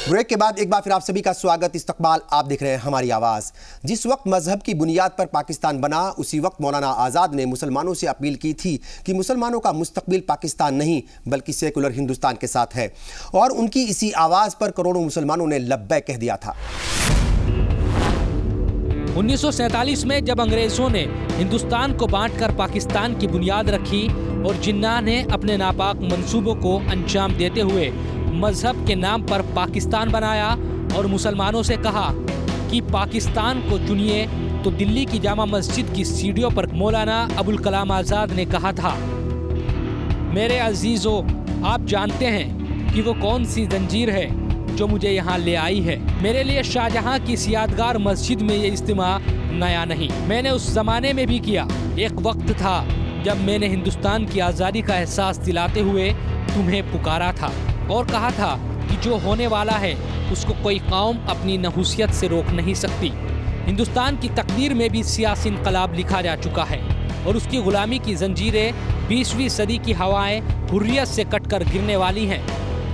Break के बाद एक बार फिर आप सभी का स्वागत। इस्तकबाल, आप देख रहे हैं हमारी आवाज। जिस वक्त मजहब की बुनियाद पर पाकिस्तान बना, उसी वक्त मौलाना आजाद ने मुसलमानों से अपील की थी कि मुसलमानों का मुस्तकबिल पाकिस्तान नहीं बल्कि सेकुलर हिंदुस्तान के साथ है, और उनकी इसी आवाज पर करोड़ों मुसलमानों ने लब्बैक कह दिया था। 1947 में जब अंग्रेजों ने हिंदुस्तान को बांटकर पाकिस्तान की बुनियाद रखी और जिन्ना ने अपने नापाक मंसूबों को अंजाम देते हुए मजहब के नाम पर पाकिस्तान बनाया और मुसलमानों से कहा कि पाकिस्तान को चुनिए, तो दिल्ली की जामा मस्जिद की सीढ़ियों पर मौलाना अबुल कलाम आज़ाद ने कहा था, मेरे अजीजों, आप जानते हैं कि वो कौन सी जंजीर है जो मुझे यहाँ ले आई है। मेरे लिए शाहजहां की इस यादगार मस्जिद में ये इज्तिमा नया नहीं, मैंने उस जमाने में भी किया। एक वक्त था जब मैंने हिंदुस्तान की आज़ादी का एहसास दिलाते हुए तुम्हें पुकारा था और कहा था कि जो होने वाला है उसको कोई कौम अपनी नहुसियत से रोक नहीं सकती। हिंदुस्तान की तकदीर में भी सियासी इनकलाब लिखा जा चुका है और उसकी गुलामी की जंजीरें 20वीं सदी की हवाएं हुर्रियत से कटकर गिरने वाली हैं।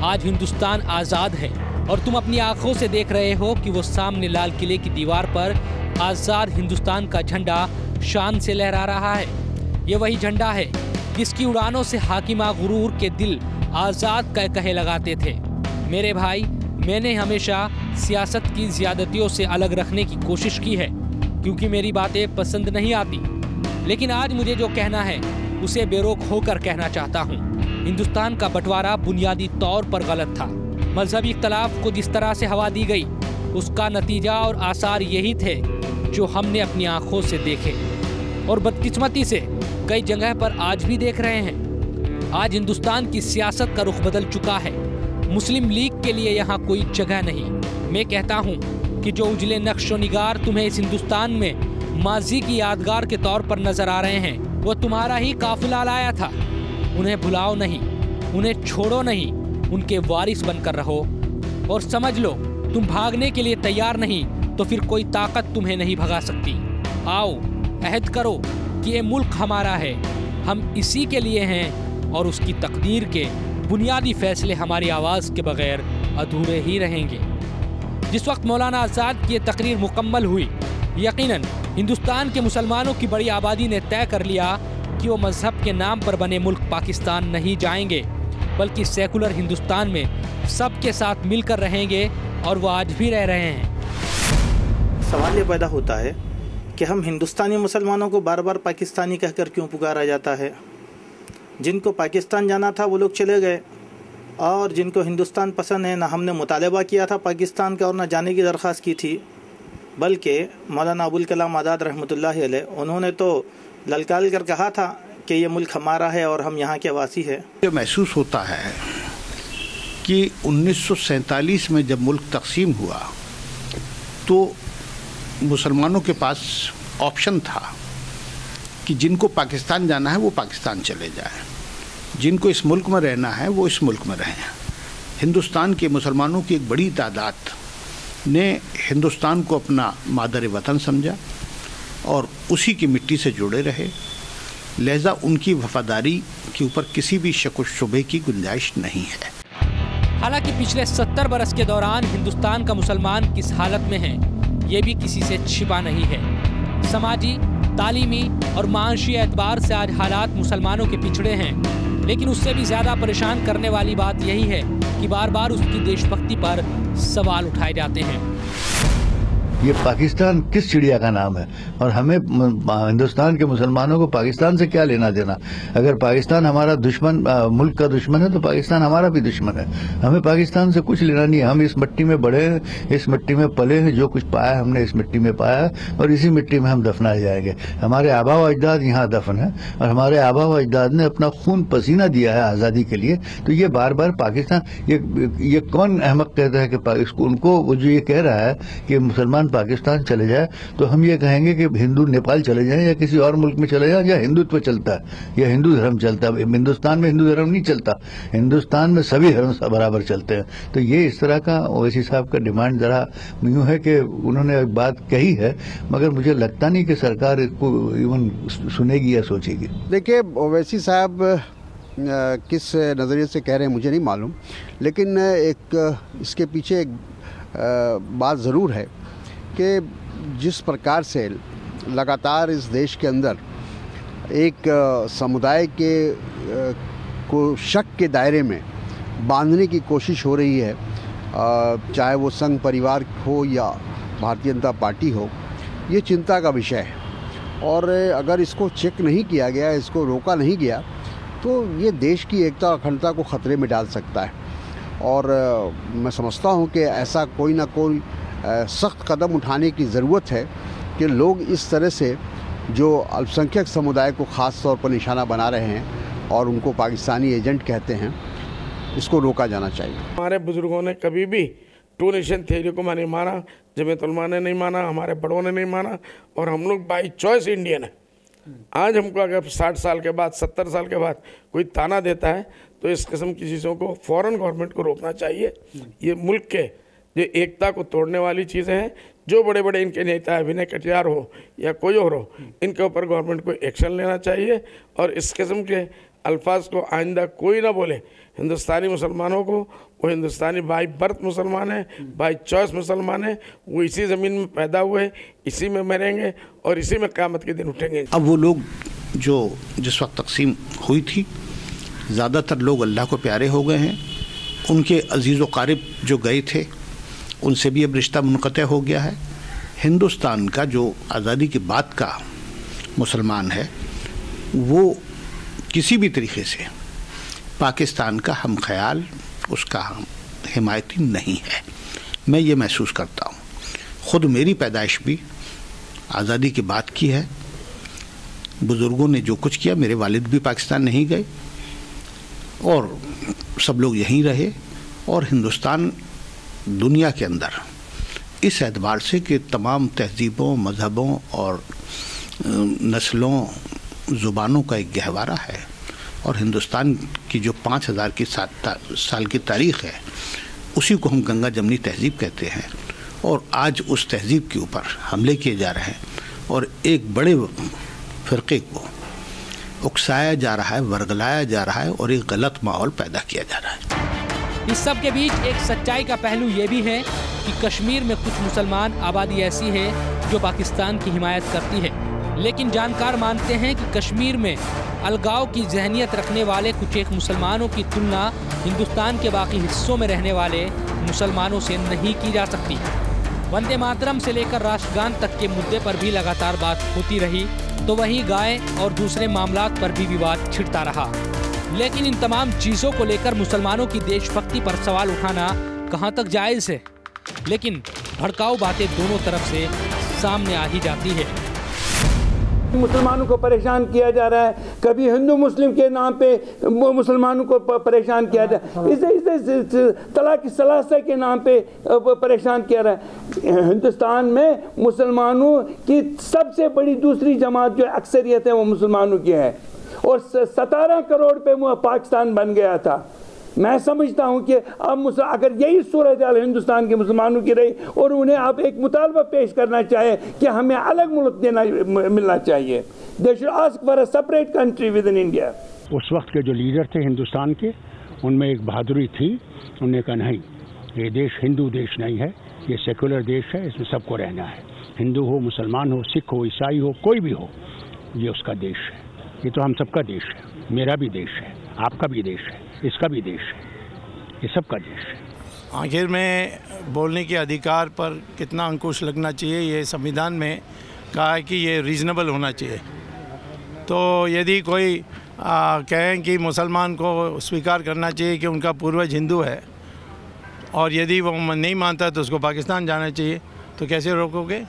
आज हिंदुस्तान आज़ाद है और तुम अपनी आंखों से देख रहे हो कि वो सामने लाल किले की दीवार पर आज़ाद हिंदुस्तान का झंडा शान से लहरा रहा है। ये वही झंडा है जिसकी उड़ानों से हाकिमा गुरूर के दिल आज़ाद कहे लगाते थे। मेरे भाई, मैंने हमेशा सियासत की ज़्यादतियों से अलग रखने की कोशिश की है क्योंकि मेरी बातें पसंद नहीं आती, लेकिन आज मुझे जो कहना है उसे बेरोक होकर कहना चाहता हूँ। हिंदुस्तान का बंटवारा बुनियादी तौर पर गलत था। मजहबी इख्तलाफ को जिस तरह से हवा दी गई, उसका नतीजा और आसार यही थे जो हमने अपनी आंखों से देखे और बदकिस्मती से कई जगह पर आज भी देख रहे हैं। आज हिंदुस्तान की सियासत का रुख बदल चुका है। मुस्लिम लीग के लिए यहाँ कोई जगह नहीं। मैं कहता हूँ कि जो उजले नक्शो निगार तुम्हें इस हिंदुस्तान में माजी की यादगार के तौर पर नजर आ रहे हैं, वो तुम्हारा ही काफिला लाया था। उन्हें भुलाओ नहीं, उन्हें छोड़ो नहीं, उनके वारिस बनकर रहो और समझ लो, तुम भागने के लिए तैयार नहीं तो फिर कोई ताकत तुम्हें नहीं भगा सकती। आओ, अहद करो कि ये मुल्क हमारा है, हम इसी के लिए हैं और उसकी तकदीर के बुनियादी फैसले हमारी आवाज़ के बगैर अधूरे ही रहेंगे। जिस वक्त मौलाना आज़ाद की तकरीर मुकम्मल हुई, यकीनन हिंदुस्तान के मुसलमानों की बड़ी आबादी ने तय कर लिया कि वो मजहब के नाम पर बने मुल्क पाकिस्तान नहीं जाएंगे, बल्कि सेकुलर हिंदुस्तान में सबके साथ मिलकर रहेंगे और वो आज भी रह रहे हैं। सवाल ये पैदा होता है कि हम हिंदुस्तानी मुसलमानों को बार बार पाकिस्तानी कहकर क्यों पुकारा जाता है। जिनको पाकिस्तान जाना था वो लोग चले गए, और जिनको हिंदुस्तान पसंद है, ना हमने मुतालबा किया था पाकिस्तान का और ना जाने की दरख्वास्त की थी, बल्कि मौलाना अबुल कलाम आज़ाद रहमतुल्लाह अलैह उन्होंने तो ललकार कर कहा था कि ये मुल्क हमारा है और हम यहाँ के वासी हैं। ये महसूस होता है कि 1947 में जब मुल्क तकसीम हुआ तो मुसलमानों के पास ऑप्शन था कि जिनको पाकिस्तान जाना है वो पाकिस्तान चले जाएं, जिनको इस मुल्क में रहना है वो इस मुल्क में रहें। हिंदुस्तान के मुसलमानों की एक बड़ी तादाद ने हिंदुस्तान को अपना मादर वतन समझा और उसी की मिट्टी से जुड़े रहे, लिहाजा उनकी वफादारी के ऊपर किसी भी शक व शुबे की गुंजाइश नहीं है। हालांकि पिछले 70 बरस के दौरान हिंदुस्तान का मुसलमान किस हालत में है ये भी किसी से छिपा नहीं है। समाजी, तालीमी और माशी एतबार से आज हालात मुसलमानों के पिछड़े हैं, लेकिन उससे भी ज़्यादा परेशान करने वाली बात यही है कि बार बार उसकी देशभक्ति पर सवाल उठाए जाते हैं। ये पाकिस्तान किस चिड़िया का नाम है और हमें हिंदुस्तान के मुसलमानों को पाकिस्तान से क्या लेना देना। अगर पाकिस्तान हमारा दुश्मन, मुल्क का दुश्मन है, तो पाकिस्तान हमारा भी दुश्मन है। हमें पाकिस्तान से कुछ लेना नहीं है। हम इस मिट्टी में बढ़े हैं, इस मिट्टी में पले हैं, जो कुछ पाया हमने इस मिट्टी में पाया है और इसी मिट्टी में हम दफनाए जाएंगे। हमारे आबा व अजदाद यहाँ दफन है और हमारे आबा व अजदाद ने अपना खून पसीना दिया है आज़ादी के लिए। तो ये बार बार पाकिस्तान, ये कौन अहमक कहता है कि उनको वो जो ये कह रहा है कि मुसलमान पाकिस्तान चले जाए, तो हम ये कहेंगे कि हिंदू नेपाल चले जाएं या किसी और मुल्क में चले जाएं, या हिंदुत्व चलता है या हिंदू धर्म चलता है। हिंदुस्तान में हिंदू धर्म नहीं चलता, हिंदुस्तान में सभी धर्म बराबर चलते हैं। तो ये इस तरह का ओवैसी साहब का डिमांड जरा यूँ है कि उन्होंने एक बात कही है, मगर मुझे लगता नहीं कि सरकार इसको इवन सुनेगी या सोचेगी। देखिए, ओवैसी साहब किस नज़रिए से कह रहे हैं मुझे नहीं मालूम, लेकिन एक इसके पीछे एक बात ज़रूर है कि जिस प्रकार से लगातार इस देश के अंदर एक समुदाय के को शक के दायरे में बांधने की कोशिश हो रही है, चाहे वो संघ परिवार हो या भारतीय जनता पार्टी हो, ये चिंता का विषय है। और अगर इसको चेक नहीं किया गया, इसको रोका नहीं गया, तो ये देश की एकता और अखंडता को ख़तरे में डाल सकता है। और मैं समझता हूँ कि ऐसा कोई ना कोई सख्त कदम उठाने की ज़रूरत है कि लोग इस तरह से जो अल्पसंख्यक समुदाय को ख़ास तौर पर निशाना बना रहे हैं और उनको पाकिस्तानी एजेंट कहते हैं, इसको रोका जाना चाहिए। हमारे बुजुर्गों ने कभी भी टू नेशन थ्योरी को नहीं माना, जमीयत उलमा ने नहीं माना, हमारे बड़ों ने नहीं माना, और हम लोग बाई चॉइस इंडियन है। आज हमको अगर 60 साल के बाद 70 साल के बाद कोई ताना देता है तो इस किस्म की चीज़ों को फ़ौरन गवर्नमेंट को रोकना चाहिए। ये मुल्क के जो एकता को तोड़ने वाली चीज़ें हैं, जो बड़े बड़े इनके नेता है, विनय कटियार हो या कोई और हो, इनके ऊपर गवर्नमेंट को एक्शन लेना चाहिए और इस किस्म के अल्फाज को आइंदा कोई ना बोले। हिंदुस्तानी मुसलमानों को, वो हिंदुस्तानी बाई बर्थ मुसलमान है, बाई चॉइस मुसलमान है, वो इसी ज़मीन में पैदा हुए, इसी में मरेंगे और इसी में क़यामत के दिन उठेंगे। अब वो लोग जो जिस वक्त तकसीम हुई थी, ज़्यादातर लोग अल्लाह को प्यारे हो गए हैं। उनके अजीज़ व क़ारिब जो गए थे उनसे भी अब रिश्ता मुनक़ते हो गया है। हिंदुस्तान का जो आज़ादी के बाद का मुसलमान है, वो किसी भी तरीके से पाकिस्तान का हम ख्याल, उसका हिमायती नहीं है। मैं ये महसूस करता हूँ। ख़ुद मेरी पैदाइश भी आज़ादी के बाद की है। बुज़ुर्गों ने जो कुछ किया, मेरे वालिद भी पाकिस्तान नहीं गए और सब लोग यहीं रहे। और हिंदुस्तान दुनिया के अंदर इस एतबार से कि तमाम तहज़ीबों, मज़हबों और नस्लों, ज़ुबानों का एक गहवारा है। और हिंदुस्तान की जो 5000 की साल की तारीख़ है, उसी को हम गंगा जमनी तहज़ीब कहते हैं। और आज उस तहज़ीब के ऊपर हमले किए जा रहे हैं और एक बड़े फ़िरक़े को उकसाया जा रहा है, वर्गलाया जा रहा है और एक गलत माहौल पैदा किया जा रहा है। इस सब के बीच एक सच्चाई का पहलू ये भी है कि कश्मीर में कुछ मुसलमान आबादी ऐसी है जो पाकिस्तान की हिमायत करती है, लेकिन जानकार मानते हैं कि कश्मीर में अलगाव की जहनियत रखने वाले कुछ एक मुसलमानों की तुलना हिंदुस्तान के बाकी हिस्सों में रहने वाले मुसलमानों से नहीं की जा सकती। वंदे मातरम से लेकर राष्ट्रगान तक के मुद्दे पर भी लगातार बात होती रही, तो वहीं गाय और दूसरे मामलात पर भी विवाद छिड़ता रहा। लेकिन इन तमाम चीज़ों को लेकर मुसलमानों की देशभक्ति पर सवाल उठाना कहाँ तक जायज़ है, लेकिन भड़काऊ बातें दोनों तरफ से सामने आ ही जाती है। मुसलमानों को परेशान किया जा रहा है, कभी हिंदू मुस्लिम के नाम पे मुसलमानों को परेशान किया जा रहा है, इसे तलाक सलासा के नाम पे परेशान किया रहा है। हिंदुस्तान में मुसलमानों की सबसे बड़ी दूसरी जमात जो अक्सरियत है वो मुसलमानों की है और 17 करोड़ पे पाकिस्तान बन गया था। मैं समझता हूं कि अब अगर यही सूरत हाल हिंदुस्तान के मुसलमानों की रही और उन्हें अब एक मुतालबा पेश करना चाहे कि हमें अलग मुल्क देना मिलना चाहिए, they should ask for a separate country with in India. उस वक्त के जो लीडर थे हिंदुस्तान के, उनमें एक बहादुरी थी। उन्होंने कहा नहीं, ये देश हिंदू देश नहीं है, ये सेकुलर देश है, इसमें सबको रहना है। हिंदू हो, मुसलमान हो, सिख हो, ईसाई हो, कोई भी हो, ये उसका देश है। ये तो हम सबका देश है, मेरा भी देश है, आपका भी देश है, इसका भी देश है, ये सबका देश है। आखिर में बोलने के अधिकार पर कितना अंकुश लगना चाहिए, ये संविधान में कहा है कि ये रीज़नेबल होना चाहिए। तो यदि कोई कहें कि मुसलमान को स्वीकार करना चाहिए कि उनका पूर्वज हिंदू है और यदि वो नहीं मानता तो उसको पाकिस्तान जाना चाहिए, तो कैसे रोकोगे?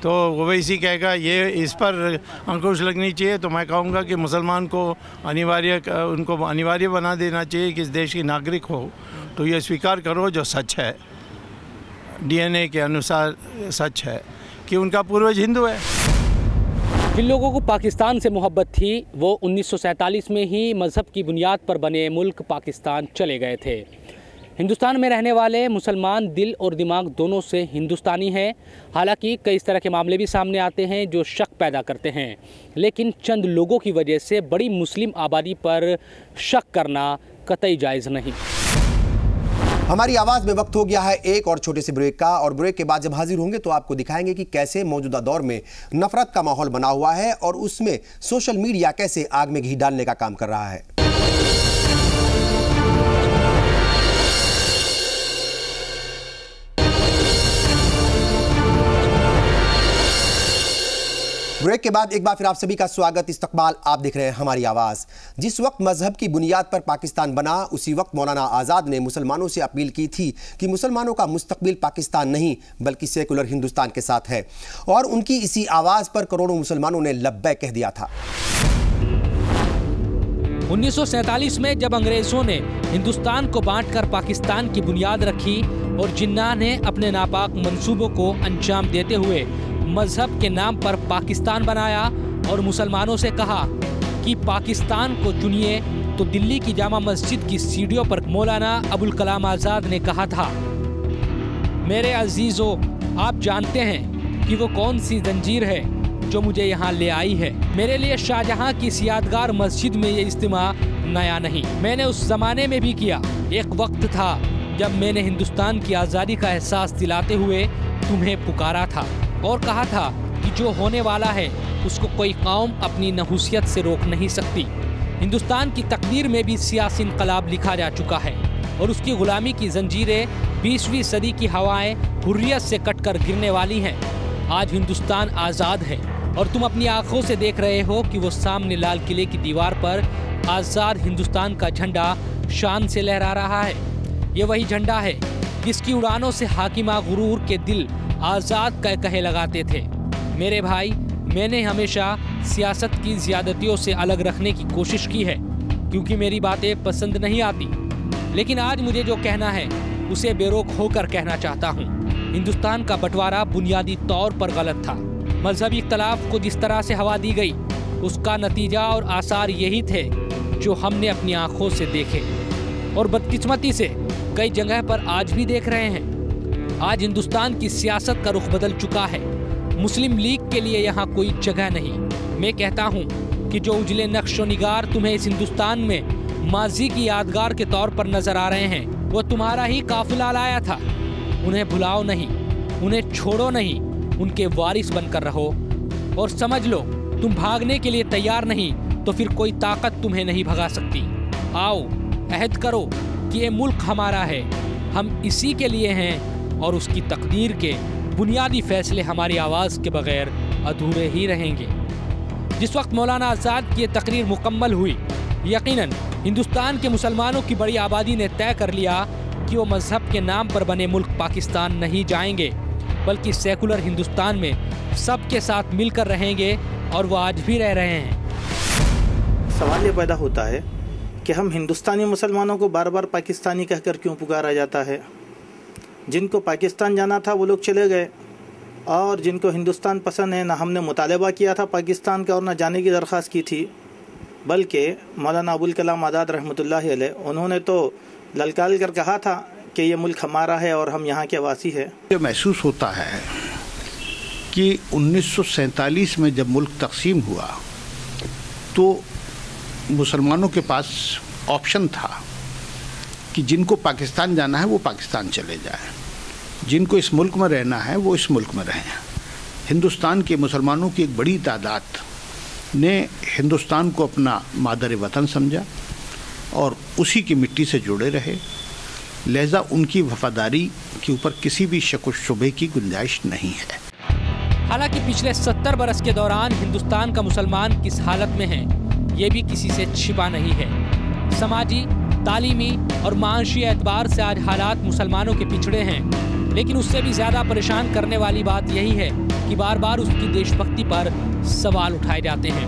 तो वो इसी कहेगा, ये इस पर अंकुश लगनी चाहिए। तो मैं कहूँगा कि मुसलमान को उनको अनिवार्य बना देना चाहिए कि इस देश की नागरिक हो तो ये स्वीकार करो जो सच है, डीएनए के अनुसार सच है कि उनका पूर्वज हिंदू है। जिन लोगों को पाकिस्तान से मोहब्बत थी वो 1947 में ही मज़हब की बुनियाद पर बने मुल्क पाकिस्तान चले गए थे। हिंदुस्तान में रहने वाले मुसलमान दिल और दिमाग दोनों से हिंदुस्तानी हैं। हालांकि कई इस तरह के मामले भी सामने आते हैं जो शक पैदा करते हैं, लेकिन चंद लोगों की वजह से बड़ी मुस्लिम आबादी पर शक करना कतई जायज़ नहीं। हमारी आवाज में वक्त हो गया है एक और छोटे से ब्रेक का, और ब्रेक के बाद जब हाजिर होंगे तो आपको दिखाएंगे कि कैसे मौजूदा दौर में नफरत का माहौल बना हुआ है और उसमें सोशल मीडिया कैसे आग में घी डालने का काम कर रहा है। ब्रेक के बाद एक बार फिर आप सभी का स्वागत। इस्तकबाल आप देख रहे हैं हमारी आवाज़। जिस वक्त मजहब की बुनियाद पर पाकिस्तान बना, उसी वक्त मौलाना आज़ाद ने मुसलमानों से अपील की थी कि मुसलमानों का मुस्तकबिल पाकिस्तान नहीं बल्कि सेकुलर हिंदुस्तान के साथ है, और उनकी इसी आवाज़ पर करोड़ों मुसलमानों ने लब्बैक कह दिया था। 1947 में जब अंग्रेजों ने हिंदुस्तान को बांटकर पाकिस्तान की बुनियाद रखी और जिन्ना ने अपने नापाक मंसूबों को अंजाम देते हुए मजहब के नाम पर पाकिस्तान बनाया और मुसलमानों से कहा कि पाकिस्तान को चुनिए, तो दिल्ली की जामा मस्जिद की सीढ़ियों पर मौलाना अबुल कलाम आज़ाद ने कहा था, मेरे अजीजों, आप जानते हैं कि वो कौन सी जंजीर है जो मुझे यहाँ ले आई है। मेरे लिए शाहजहां की इस यादगार मस्जिद में ये इज्तिमा नया नहीं, मैंने उस जमाने में भी किया। एक वक्त था जब मैंने हिंदुस्तान की आज़ादी का एहसास दिलाते हुए तुम्हें पुकारा था और कहा था कि जो होने वाला है उसको कोई कौम अपनी नहुसियत से रोक नहीं सकती। हिंदुस्तान की तकदीर में भी सियासी इनकलाब लिखा जा चुका है और उसकी गुलामी की जंजीरें 20वीं सदी की हवाएं हुर्रियत से कटकर गिरने वाली हैं। आज हिंदुस्तान आज़ाद है और तुम अपनी आंखों से देख रहे हो कि वो सामने लाल किले की दीवार पर आज़ाद हिंदुस्तान का झंडा शान से लहरा रहा है। ये वही झंडा है जिसकी उड़ानों से हाकिमा गुरूर के दिल आज़ाद का कहे लगाते थे। मेरे भाई, मैंने हमेशा सियासत की ज़्यादतियों से अलग रखने की कोशिश की है क्योंकि मेरी बातें पसंद नहीं आती, लेकिन आज मुझे जो कहना है उसे बेरोक होकर कहना चाहता हूँ। हिंदुस्तान का बंटवारा बुनियादी तौर पर गलत था। मजहबी इख्तलाफ को जिस तरह से हवा दी गई, उसका नतीजा और आसार यही थे जो हमने अपनी आँखों से देखे और बदकिस्मती से कई जगह पर आज भी देख रहे हैं। आज हिंदुस्तान की सियासत का रुख बदल चुका है। मुस्लिम लीग के लिए यहाँ कोई जगह नहीं। मैं कहता हूँ कि जो उजले नक्शो निगार तुम्हें इस हिंदुस्तान में माजी की यादगार के तौर पर नजर आ रहे हैं, वो तुम्हारा ही काफिला लाया था। उन्हें भुलाओ नहीं, उन्हें छोड़ो नहीं, उनके वारिस बनकर रहो और समझ लो तुम भागने के लिए तैयार नहीं तो फिर कोई ताकत तुम्हें नहीं भगा सकती। आओ अहद करो कि ये मुल्क हमारा है, हम इसी के लिए हैं और उसकी तकदीर के बुनियादी फैसले हमारी आवाज़ के बगैर अधूरे ही रहेंगे। जिस वक्त मौलाना आज़ाद की तकरीर मुकम्मल हुई, यकीनन हिंदुस्तान के मुसलमानों की बड़ी आबादी ने तय कर लिया कि वो मजहब के नाम पर बने मुल्क पाकिस्तान नहीं जाएंगे बल्कि सेकुलर हिंदुस्तान में सबके साथ मिलकर रहेंगे, और वो आज भी रह रहे हैं। सवाल ये पैदा होता है कि हम हिंदुस्तानी मुसलमानों को बार बार पाकिस्तानी कहकर क्यों पुकारा जाता है। जिनको पाकिस्तान जाना था वो लोग चले गए, और जिनको हिंदुस्तान पसंद है, ना हमने मुतालबा किया था पाकिस्तान का और ना जाने की दरख्वास्त की थी, बल्कि मौलाना अबुल कलाम आज़ाद रहमतुल्लाह अलैह उन्होंने तो ललकार कर कहा था कि ये मुल्क हमारा है और हम यहाँ के वासी हैं। ये महसूस होता है कि 1947 में जब मुल्क तकसीम हुआ तो मुसलमानों के पास ऑप्शन था कि जिनको पाकिस्तान जाना है वो पाकिस्तान चले जाएं, जिनको इस मुल्क में रहना है वो इस मुल्क में रहें। हिंदुस्तान के मुसलमानों की एक बड़ी तादाद ने हिंदुस्तान को अपना मादर वतन समझा और उसी की मिट्टी से जुड़े रहे, लिहाजा उनकी वफादारी के ऊपर किसी भी शक व शुबे की गुंजाइश नहीं है। हालांकि पिछले 70 बरस के दौरान हिंदुस्तान का मुसलमान किस हालत में है ये भी किसी से छिपा नहीं है। समाजी, तालीमी और माशी एतबार से आज हालात मुसलमानों के पिछड़े हैं, लेकिन उससे भी ज़्यादा परेशान करने वाली बात यही है कि बार बार उसकी देशभक्ति पर सवाल उठाए जाते हैं।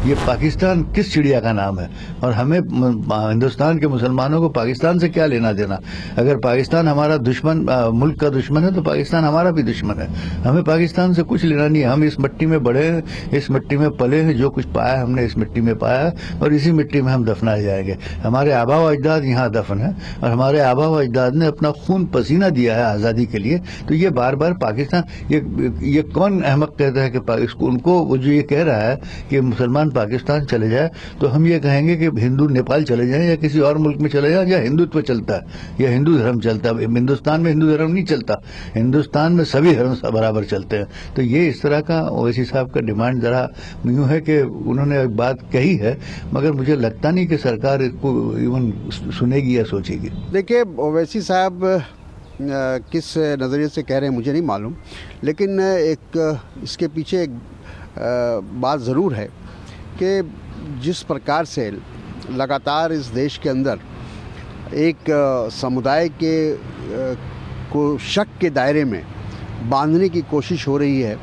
ये पाकिस्तान किस चिड़िया का नाम है और हमें हिंदुस्तान के मुसलमानों को पाकिस्तान से क्या लेना देना। अगर पाकिस्तान हमारा दुश्मन मुल्क का दुश्मन है तो पाकिस्तान हमारा भी दुश्मन है। हमें पाकिस्तान से कुछ लेना नहीं है। हम इस मिट्टी में बढ़े हैं, इस मिट्टी में पले हैं, जो कुछ पाया हमने इस मिट्टी में पाया है और इसी मिट्टी में हम दफनाए जाएंगे। हमारे आबा व अजदाद यहाँ दफन है और हमारे आबा व अजदाद ने अपना खून पसीना दिया है आज़ादी के लिए। तो ये बार बार पाकिस्तान, ये कौन अहमक कहता है कि उनको वो जो ये कह रहा है कि मुसलमान पाकिस्तान चले जाए, तो हम ये कहेंगे कि हिंदू नेपाल चले जाएं या किसी और मुल्क में चले जाएं, या हिंदुत्व चलता है या हिंदू धर्म चलता है। हिंदुस्तान में हिंदू धर्म नहीं चलता, हिंदुस्तान में सभी धर्म बराबर चलते हैं। तो ये इस तरह का ओवैसी साहब का डिमांड जरा यूँ है कि उन्होंने एक बात कही है, मगर मुझे लगता नहीं कि सरकार इसको इवन सुनेगी या सोचेगी। देखिए, ओवैसी साहब किस नज़रिए से कह रहे हैं मुझे नहीं मालूम, लेकिन इसके पीछे एक बात ज़रूर है कि जिस प्रकार से लगातार इस देश के अंदर एक समुदाय को शक के दायरे में बांधने की कोशिश हो रही है,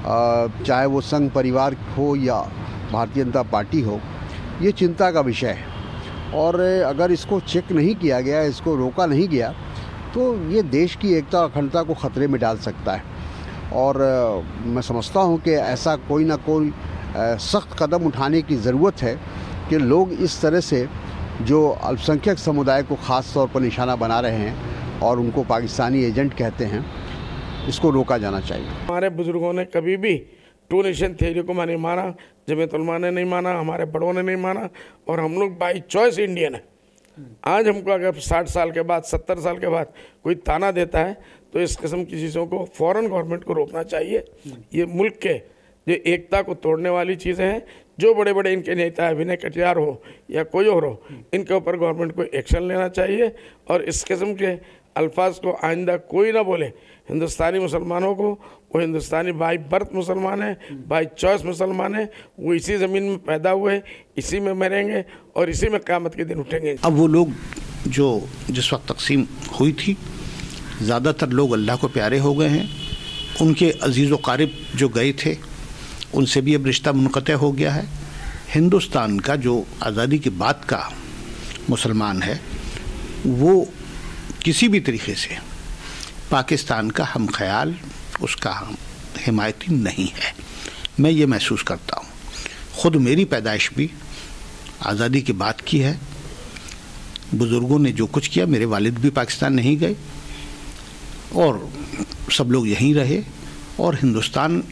चाहे वो संघ परिवार हो या भारतीय जनता पार्टी हो, ये चिंता का विषय है। और अगर इसको चेक नहीं किया गया, इसको रोका नहीं गया, तो ये देश की एकता और अखंडता को ख़तरे में डाल सकता है। और मैं समझता हूँ कि ऐसा कोई ना कोई सख्त कदम उठाने की ज़रूरत है कि लोग इस तरह से जो अल्पसंख्यक समुदाय को ख़ास तौर पर निशाना बना रहे हैं और उनको पाकिस्तानी एजेंट कहते हैं, इसको रोका जाना चाहिए। हमारे बुज़ुर्गों ने कभी भी टू नेशन थ्योरी को नहीं माना, जमीयत उलमा ने नहीं माना, हमारे बड़ों ने नहीं माना, और हम लोग बाई चॉइस इंडियन है। आज हमको अगर 60 साल के बाद, 70 साल के बाद कोई ताना देता है तो इस किस्म की चीज़ों को फ़ौरन गवर्नमेंट को रोकना चाहिए। ये मुल्क के जो एकता को तोड़ने वाली चीज़ें हैं, जो बड़े बड़े इनके नेता है, विनय कटियार हो या कोई और हो, इनके ऊपर गवर्नमेंट को एक्शन लेना चाहिए और इस किस्म के अल्फाज को आइंदा कोई ना बोले। हिंदुस्तानी मुसलमानों को, वो हिंदुस्तानी बाई बर्थ मुसलमान है, बाई चॉइस मुसलमान है, वो इसी ज़मीन में पैदा हुए, इसी में मरेंगे और इसी में क़यामत के दिन उठेंगे। अब वो लोग जो जिस वक्त तकसीम हुई थी, ज़्यादातर लोग अल्लाह को प्यारे हो गए हैं। उनके अजीज़ व क़ारिब जो गए थे उनसे भी अब रिश्ता मुनक़ते हो गया है। हिंदुस्तान का जो आज़ादी के बाद का मुसलमान है, वो किसी भी तरीके से पाकिस्तान का हम ख्याल, उसका हम हिमायती नहीं है। मैं ये महसूस करता हूँ। ख़ुद मेरी पैदाइश भी आज़ादी के बाद की है। बुज़ुर्गों ने जो कुछ किया, मेरे वालिद भी पाकिस्तान नहीं गए और सब लोग यहीं रहे। और हिंदुस्तान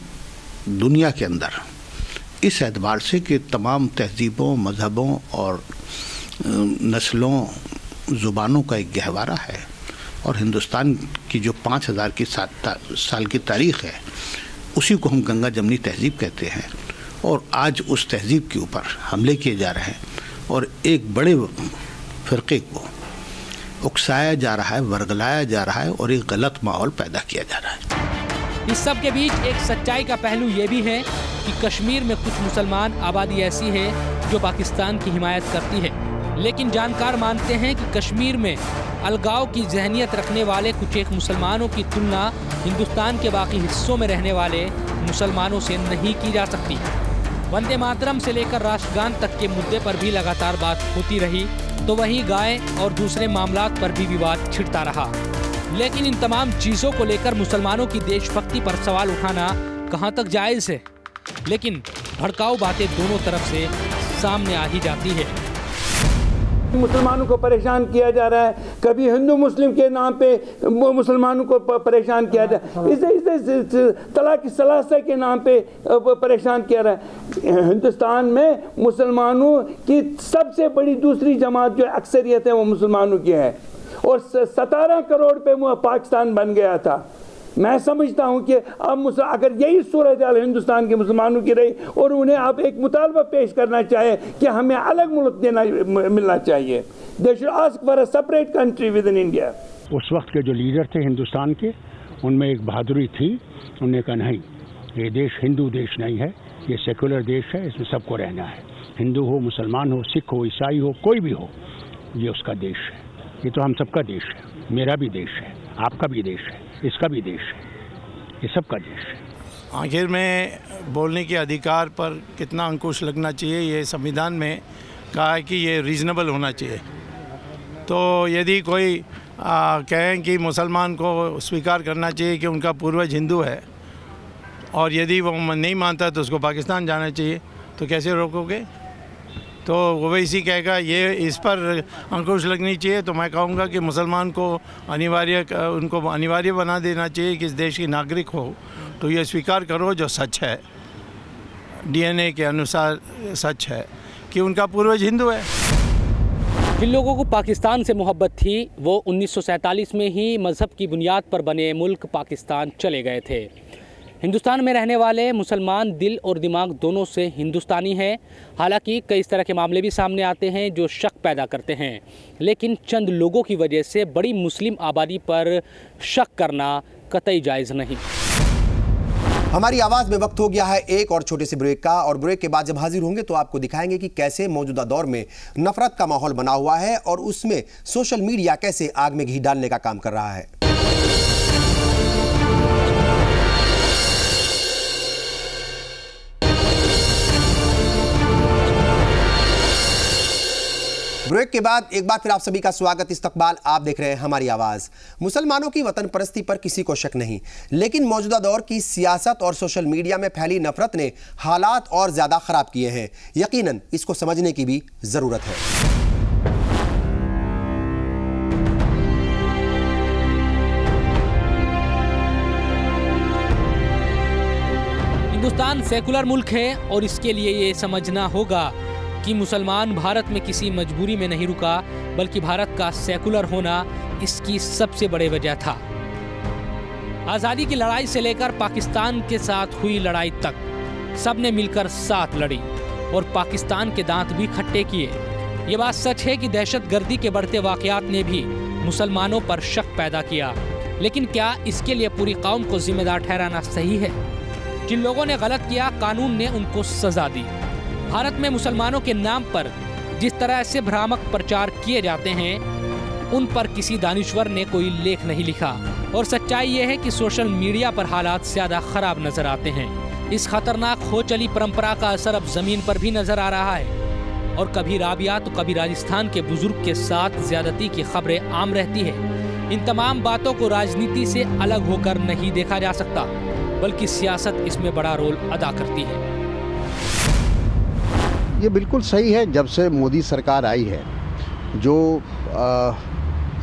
दुनिया के अंदर इस एतबार से कि तमाम तहज़ीबों, मज़हबों और नस्लों, ज़ुबानों का एक गहवारा है। और हिंदुस्तान की जो 5000 की साल की तारीख़ है, उसी को हम गंगा जमनी तहज़ीब कहते हैं। और आज उस तहज़ीब के ऊपर हमले किए जा रहे हैं और एक बड़े फ़िरक़े को उकसाया जा रहा है, वर्गलाया जा रहा है और एक गलत माहौल पैदा किया जा रहा है। इस सब के बीच एक सच्चाई का पहलू ये भी है कि कश्मीर में कुछ मुसलमान आबादी ऐसी है जो पाकिस्तान की हिमायत करती है, लेकिन जानकार मानते हैं कि कश्मीर में अलगाव की जहनियत रखने वाले कुछ एक मुसलमानों की तुलना हिंदुस्तान के बाकी हिस्सों में रहने वाले मुसलमानों से नहीं की जा सकती। वंदे मातरम से लेकर राष्ट्रगान तक के मुद्दे पर भी लगातार बात होती रही, तो वहीं गाय और दूसरे मामलात पर भी विवाद छिड़ता रहा। लेकिन इन तमाम चीज़ों को लेकर मुसलमानों की देशभक्ति पर सवाल उठाना कहाँ तक जायज़ है, लेकिन भड़काऊ बातें दोनों तरफ से सामने आ ही जाती है। मुसलमानों को परेशान किया जा रहा है, कभी हिंदू मुस्लिम के नाम पे मुसलमानों को परेशान किया जा रहा है, इसे तलाक सलासा के नाम पे परेशान किया रहा है। हिंदुस्तान में मुसलमानों की सबसे बड़ी दूसरी जमात जो अक्सरियत है वो मुसलमानों की है और 17 करोड़ पे पाकिस्तान बन गया था। मैं समझता हूं कि अब अगर यही सूरत हाल हिंदुस्तान के मुसलमानों की रही और उन्हें अब एक मुतालबा पेश करना चाहे कि हमें अलग मुल्क मिलना चाहिए, they should ask for a separate country with in India. उस वक्त के जो लीडर थे हिंदुस्तान के, उनमें एक बहादुरी थी। उन्होंने कहा नहीं, ये देश हिंदू देश नहीं है, ये सेकुलर देश है, इसमें सबको रहना है। हिंदू हो, मुसलमान हो, सिख हो, ईसाई हो, कोई भी हो, ये उसका देश है। ये तो हम सबका देश है, मेरा भी देश है, आपका भी देश है, इसका भी देश है, ये सबका देश है। आखिर में बोलने के अधिकार पर कितना अंकुश लगना चाहिए, ये संविधान में कहा है कि ये रीज़नेबल होना चाहिए। तो यदि कोई कहें कि मुसलमान को स्वीकार करना चाहिए कि उनका पूर्वज हिंदू है और यदि वो नहीं मानता तो उसको पाकिस्तान जाना चाहिए, तो कैसे रोकोगे? तो ओवैसी कहेगा ये इस पर अंकुश लगनी चाहिए, तो मैं कहूँगा कि मुसलमान को उनको अनिवार्य बना देना चाहिए कि इस देश की नागरिक हो तो ये स्वीकार करो जो सच है, डीएनए के अनुसार सच है कि उनका पूर्वज हिंदू है। जिन लोगों को पाकिस्तान से मोहब्बत थी वो 1947 में ही मज़हब की बुनियाद पर बने मुल्क पाकिस्तान चले गए थे। हिंदुस्तान में रहने वाले मुसलमान दिल और दिमाग दोनों से हिंदुस्तानी हैं। हालांकि कई इस तरह के मामले भी सामने आते हैं जो शक पैदा करते हैं, लेकिन चंद लोगों की वजह से बड़ी मुस्लिम आबादी पर शक करना कतई जायज़ नहीं। हमारी आवाज में वक्त हो गया है एक और छोटे से ब्रेक का, और ब्रेक के बाद जब हाजिर होंगे तो आपको दिखाएंगे कि कैसे मौजूदा दौर में नफरत का माहौल बना हुआ है और उसमें सोशल मीडिया कैसे आग में घी डालने का काम कर रहा है। ब्रेक के बाद एक बार फिर आप सभी का स्वागत। इस्तकबाल, आप देख रहे हैं हमारी आवाज। मुसलमानों की वतन परस्ती पर किसी को शक नहीं, लेकिन मौजूदा दौर की सियासत और सोशल मीडिया में फैली नफरत ने हालात और ज्यादा खराब किए हैं। यकीनन इसको समझने की भी जरूरत है। हिंदुस्तान सेकुलर मुल्क है और इसके लिए ये समझना होगा कि मुसलमान भारत में किसी मजबूरी में नहीं रुका, बल्कि भारत का सेकुलर होना इसकी सबसे बड़ी वजह था। आज़ादी की लड़ाई से लेकर पाकिस्तान के साथ हुई लड़ाई तक सबने मिलकर साथ लड़ी और पाकिस्तान के दांत भी खट्टे किए। ये बात सच है कि दहशतगर्दी के बढ़ते वाक़यात ने भी मुसलमानों पर शक पैदा किया, लेकिन क्या इसके लिए पूरी कौम को जिम्मेदार ठहराना सही है? जिन लोगों ने गलत किया, कानून ने उनको सजा दी। भारत में मुसलमानों के नाम पर जिस तरह से भ्रामक प्रचार किए जाते हैं, उन पर किसी दानिश्वर ने कोई लेख नहीं लिखा। और सच्चाई ये है कि सोशल मीडिया पर हालात ज़्यादा खराब नजर आते हैं। इस खतरनाक हो चली परंपरा का असर अब जमीन पर भी नजर आ रहा है और कभी राबिया तो कभी राजस्थान के बुजुर्ग के साथ ज्यादती की खबरें आम रहती है। इन तमाम बातों को राजनीति से अलग होकर नहीं देखा जा सकता, बल्कि सियासत इसमें बड़ा रोल अदा करती है। ये बिल्कुल सही है। जब से मोदी सरकार आई है, जो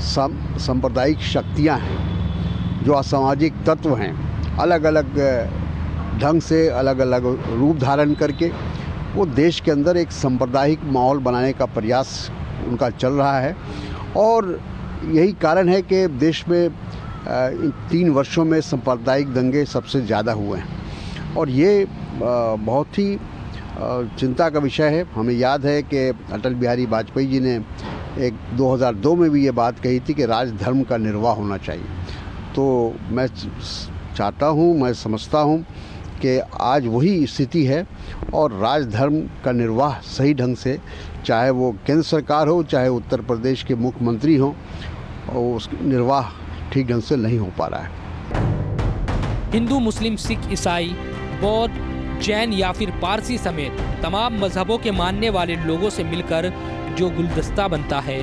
सांप्रदायिक शक्तियां हैं, जो असामाजिक तत्व हैं, अलग अलग ढंग से अलग अलग रूप धारण करके वो देश के अंदर एक सांप्रदायिक माहौल बनाने का प्रयास उनका चल रहा है। और यही कारण है कि देश में इन 3 वर्षों में सांप्रदायिक दंगे सबसे ज़्यादा हुए हैं और ये बहुत ही चिंता का विषय है। हमें याद है कि अटल बिहारी वाजपेयी जी ने 2002 में भी ये बात कही थी कि राजधर्म का निर्वाह होना चाहिए। तो मैं चाहता हूँ, मैं समझता हूँ कि आज वही स्थिति है और राजधर्म का निर्वाह सही ढंग से, चाहे वो केंद्र सरकार हो, चाहे उत्तर प्रदेश के मुख्यमंत्री हों, और उस निर्वाह ठीक ढंग से नहीं हो पा रहा है। हिंदू, मुस्लिम, सिख, ईसाई, बौद्ध, जैन या फिर पारसी समेत तमाम मजहबों के मानने वाले लोगों से मिलकर जो गुलदस्ता बनता है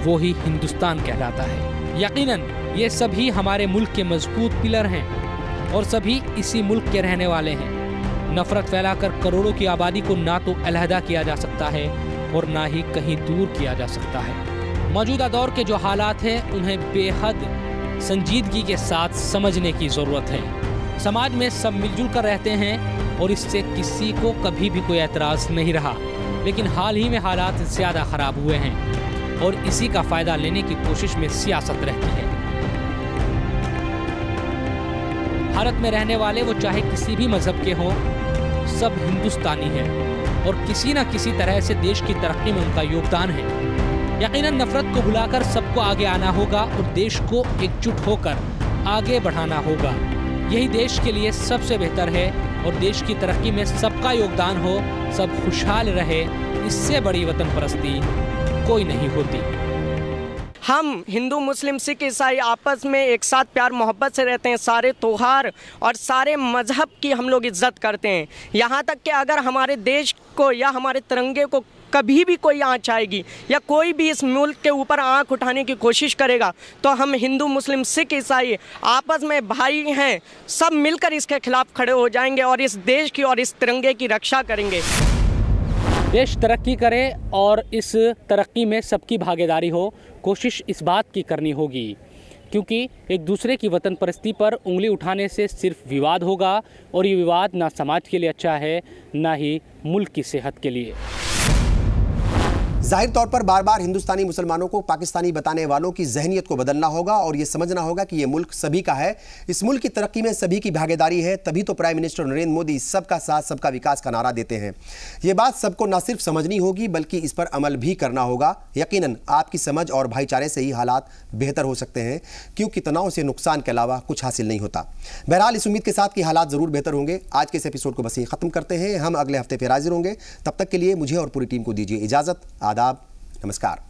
वो ही हिंदुस्तान कहलाता है। यकीनन ये सभी हमारे मुल्क के मजबूत पिलर हैं और सभी इसी मुल्क के रहने वाले हैं। नफरत फैलाकर करोड़ों की आबादी को ना तो अलहदा किया जा सकता है और ना ही कहीं दूर किया जा सकता है। मौजूदा दौर के जो हालात हैं उन्हें बेहद संजीदगी के साथ समझने की ज़रूरत है। समाज में सब मिलजुल कर रहते हैं और इससे किसी को कभी भी कोई एतराज़ नहीं रहा, लेकिन हाल ही में हालात ज़्यादा ख़राब हुए हैं और इसी का फ़ायदा लेने की कोशिश में सियासत रहती है। भारत में रहने वाले वो चाहे किसी भी मजहब के हों, सब हिंदुस्तानी हैं और किसी न किसी तरह से देश की तरक्की में उनका योगदान है। यकीनन नफरत को भुलाकर सबको आगे आना होगा और देश को एकजुट होकर आगे बढ़ाना होगा। यही देश के लिए सबसे बेहतर है और देश की तरक्की में सबका योगदान हो, सब खुशहाल रहे, इससे बड़ी वतन परस्ती कोई नहीं होती। हम हिंदू मुस्लिम सिख ईसाई आपस में एक साथ प्यार मोहब्बत से रहते हैं, सारे त्योहार और सारे मज़हब की हम लोग इज्जत करते हैं। यहाँ तक कि अगर हमारे देश को या हमारे तिरंगे को कभी भी कोई आँच आएगी या कोई भी इस मुल्क के ऊपर आँख उठाने की कोशिश करेगा तो हम हिंदू मुस्लिम सिख ईसाई आपस में भाई हैं, सब मिलकर इसके खिलाफ खड़े हो जाएंगे और इस देश की और इस तिरंगे की रक्षा करेंगे। देश तरक्की करे और इस तरक्की में सबकी भागीदारी हो, कोशिश इस बात की करनी होगी, क्योंकि एक दूसरे की वतन परस्ती पर उंगली उठाने से सिर्फ विवाद होगा और ये विवाद ना समाज के लिए अच्छा है ना ही मुल्क की सेहत के लिए। जाहिर तौर पर बार बार हिंदुस्तानी मुसलमानों को पाकिस्तानी बताने वालों की जहनियत को बदलना होगा और ये समझना होगा कि ये मुल्क सभी का है, इस मुल्क की तरक्की में सभी की भागीदारी है। तभी तो प्राइम मिनिस्टर नरेंद्र मोदी सबका साथ सबका विकास का नारा देते हैं। ये बात सबको न सिर्फ समझनी होगी बल्कि इस पर अमल भी करना होगा। यकीनन आपकी समझ और भाईचारे से ही हालात बेहतर हो सकते हैं, क्योंकि तनाव से नुकसान के अलावा कुछ हासिल नहीं होता। बहरहाल इस उम्मीद के साथ कि हालात जरूर बेहतर होंगे, आज के इस एपिसोड को बस यहीं खत्म करते हैं। हम अगले हफ्ते फिर हाजिर होंगे। तब तक के लिए मुझे और पूरी टीम को दीजिए इजाजत। आदाब, नमस्कार।